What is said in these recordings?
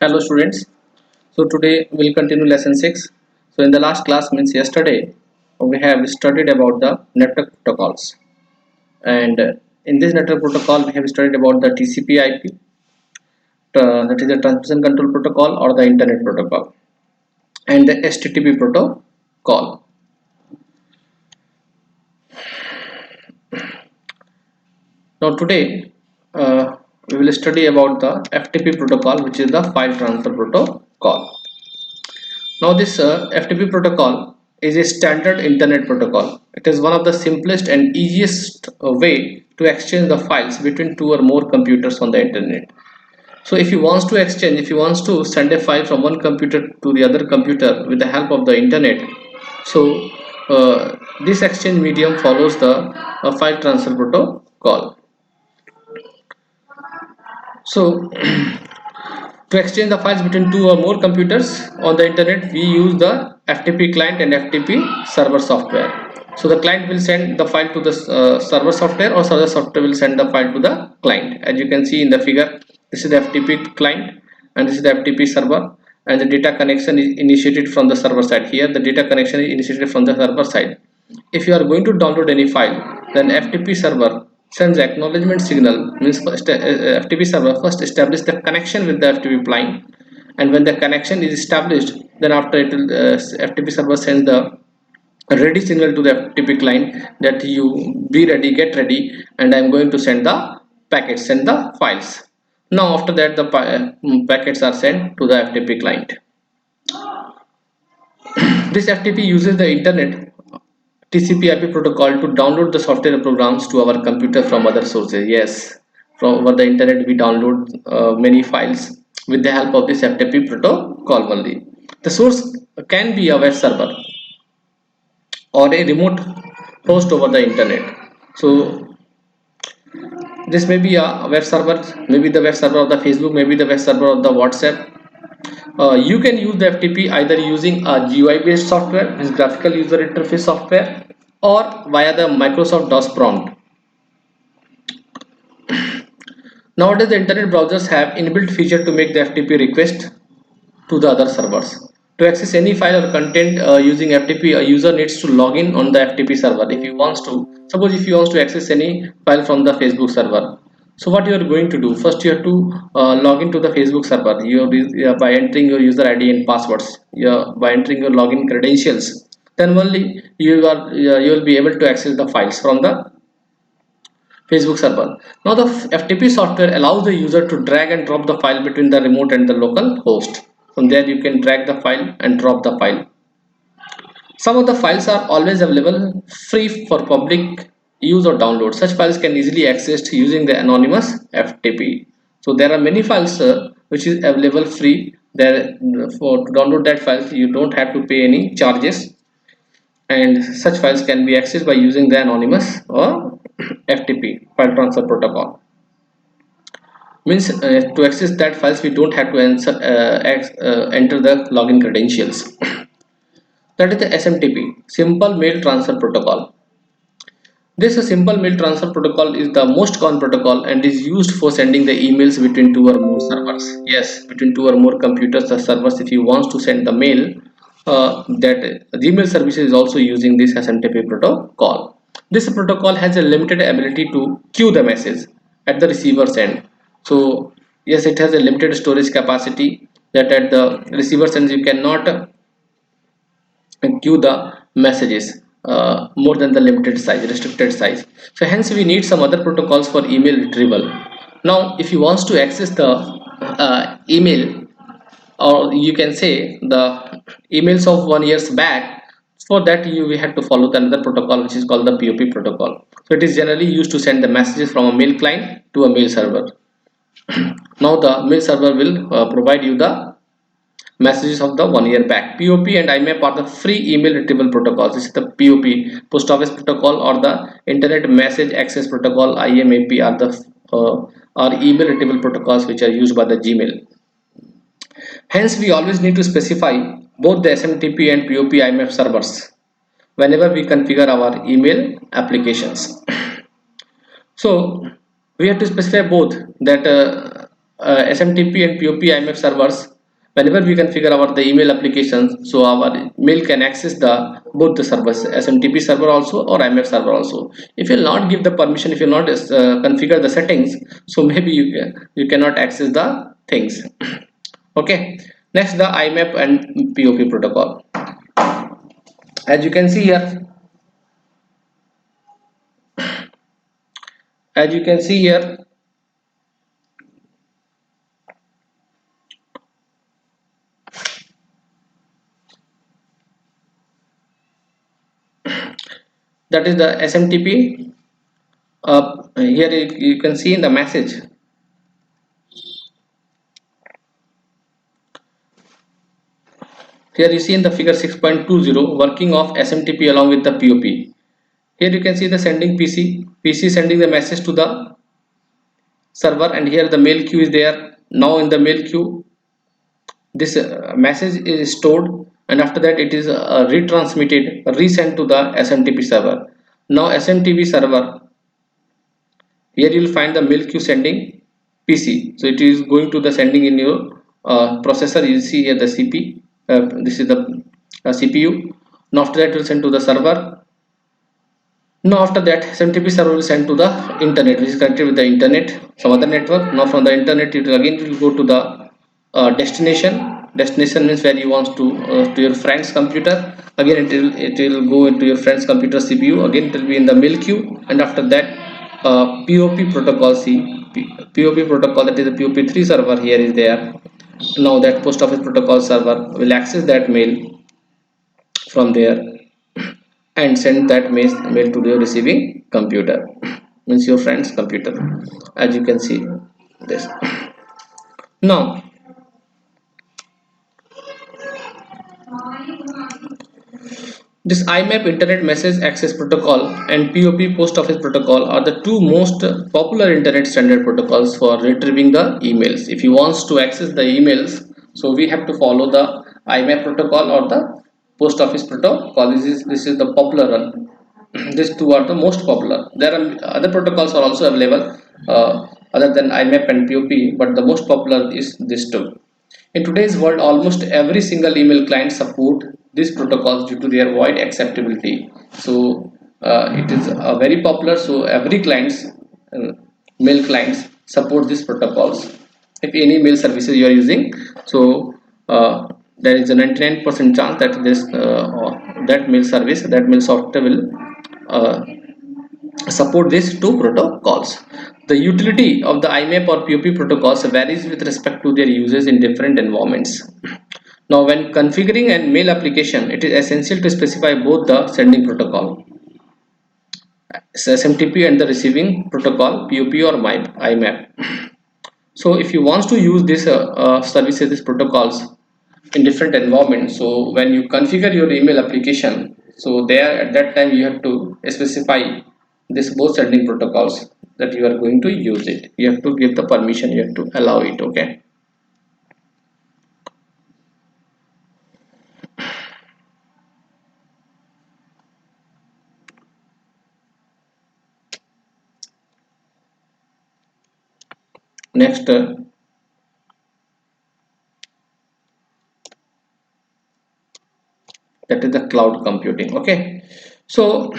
Hello students. So today we'll continue lesson 6. So in the last class means yesterday we have studied about the network protocols, and in this network protocol we have studied about the TCP/IP, that is the transmission control protocol or the internet protocol, and the HTTP protocol. Now today we will study about the FTP protocol, which is the file transfer protocol. Now this FTP protocol is a standard internet protocol. It is one of the simplest and easiest way to exchange the files between two or more computers on the internet. So if you want to exchange, if you want to send a file from one computer to the other computer with the help of the internet, so this exchange medium follows the file transfer protocol. So to exchange the files between two or more computers on the internet, we use the FTP client and FTP server software. So the client will send the file to the server software, or server software will send the file to the client. As you can see in the figure, this is the FTP client and this is the FTP server, and the data connection is initiated from the server side. Here the data connection is initiated from the server side. If you are going to download any file, then FTP server sends acknowledgement signal, means FTP server first establish the connection with the FTP client, and when the connection is established, then after it will FTP server sends the ready signal to the FTP client that you be ready, get ready, and I am going to send the packets, send the files. Now after that the packets are sent to the FTP client. This FTP uses the internet TCP/IP protocol to download the software programs to our computer from other sources. Yes, from over the internet we download many files with the help of this FTP protocol only. The source can be a web server or a remote host over the internet. So this may be a web server, maybe the web server of the Facebook, maybe the web server of the WhatsApp. You can use the FTP either using a GUI based software, means graphical user interface software, or via the Microsoft DOS prompt. Nowadays, the internet browsers have inbuilt feature to make the FTP request to the other servers. To access any file or content using FTP, a user needs to log in on the FTP server. If he wants to, suppose if you want to access any file from the Facebook server, so what you are going to do? First, you have to log into the Facebook server. By entering your user ID and passwords. By entering your login credentials. Then only you will be able to access the files from the Facebook server. Now the FTP software allows the user to drag and drop the file between the remote and the local host. From there you can drag the file and drop the file. Some of the files are always available free for public use or download. Such files can easily accessed using the anonymous FTP. So there are many files which is available free. There for to download that files you don't have to pay any charges, and such files can be accessed by using the anonymous or FTP file transfer protocol. Means to access that files we don't have to enter the login credentials. That is the SMTP, simple mail transfer protocol. This simple mail transfer protocol is the most common protocol and is used for sending the emails between two or more servers. Yes, between two or more computers or servers. If you want to send the mail, that Gmail services is also using this SMTP protocol. This protocol has a limited ability to queue the message at the receiver's end. So yes, it has a limited storage capacity, that at the receiver's end you cannot queue the messages more than the limited size, restricted size. So hence we need some other protocols for email retrieval. Now if you want to access the email, or you can say the emails of 1 years back, for that we had to follow the another protocol which is called the POP protocol. So it is generally used to send the messages from a mail client to a mail server. Now the mail server will provide you the messages of the 1 year back. POP and IMAP are the free email retrieval protocols. This is the POP, Post Office Protocol, or the Internet Message Access Protocol. IMAP are the are email retrieval protocols which are used by the Gmail. Hence, we always need to specify both the SMTP and POP IMAP servers whenever we configure our email applications. So we have to specify both, that SMTP and POP IMAP servers, whenever we configure our the email applications, so our mail can access the both the servers, SMTP server also or IMAP server also. If you will not give the permission, if you will not configure the settings, so maybe you cannot access the things. Okay, next the IMAP and POP protocol. As you can see here, as you can see here, that is the SMTP. Here you can see in the message. Here you see in the figure 6.20 working of SMTP along with the POP. Here you can see the sending PC sending the message to the server, and here the mail queue is there. Now in the mail queue this message is stored, and after that it is retransmitted, resent to the SMTP server. Now SMTP server, here you will find the mail queue sending PC, so it is going to the sending in your processor. You see here the CP, this is the CPU. Now after that it will send to the server. Now after that SMTP server will send to the internet, which is connected with the internet, some other network. Now from the internet it will again go to the destination means where you want to your friend's computer. Again it will go into your friend's computer CPU. Again it will be in the mail queue, and after that POP protocol, POP protocol, that is the POP3 server here is there. Now that post office protocol server will access that mail from there and send that mail to the receiving computer, means your friend's computer, as you can see this. Now this IMAP internet message access protocol and POP post office protocol are the two most popular internet standard protocols for retrieving the emails. If you want to access the emails, so we have to follow the IMAP protocol or the post office protocol. This is the popular one. These two are the most popular. There are other protocols are also available other than IMAP and POP, but the most popular is this two. In today's world, almost every single email client support these protocols due to their wide acceptability. So it is very popular. So every clients, uh, mail clients support these protocols. If any mail services you are using, so there is a 99% chance that that mail service, that mail software will uh, support these two protocols. The utility of the IMAP or POP protocols varies with respect to their uses in different environments. Now, when configuring a mail application, it is essential to specify both the sending protocol, SMTP, and the receiving protocol, POP or IMAP. So, if you want to use this services, these protocols in different environments, so when you configure your email application, so there at that time you have to specify this both sending protocols that you are going to use it. You have to give the permission, you have to allow it. Okay. Next, that is the cloud computing. Okay. So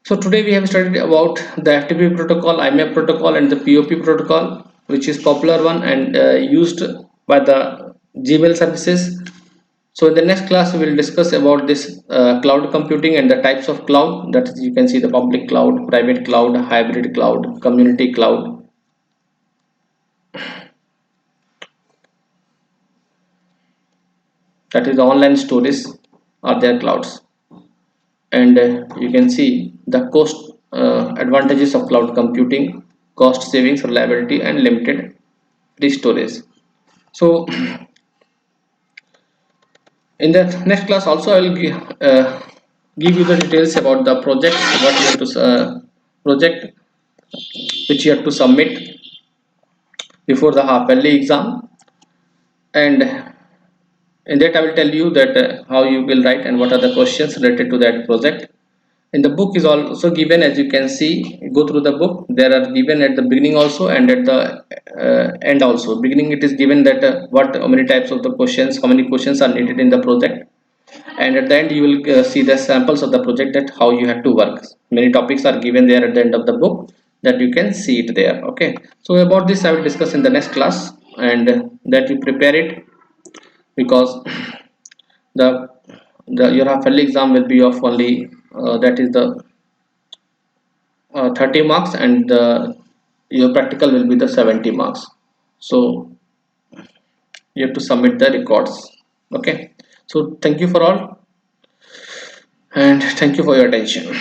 today we have studied about the FTP protocol, IMAP protocol, and the POP protocol, which is popular one and used by the Gmail services. So in the next class we will discuss about this cloud computing and the types of cloud. That is, you can see the public cloud, private cloud, hybrid cloud, community cloud. That is the online storage are their clouds, and you can see the cost advantages of cloud computing: cost savings, reliability, and limited free storage. So in the next class also I will give you the details about the project, what you have to project which you have to submit before the half yearly exam, and in that I will tell you that how you will write and what are the questions related to that project. In the book is also given, as you can see, go through the book, there are given at the beginning also and at the end also. Beginning it is given that what how many types of the questions, how many questions are needed in the project, and at the end you will see the samples of the project, that how you have to work. Many topics are given there at the end of the book, that you can see it there. Okay, so about this I will discuss in the next class, and that you prepare it, because the your half yearly exam will be of only that is the 30 marks, and your practical will be the 70 marks. So you have to submit the records. Okay, so thank you for all, and thank you for your attention.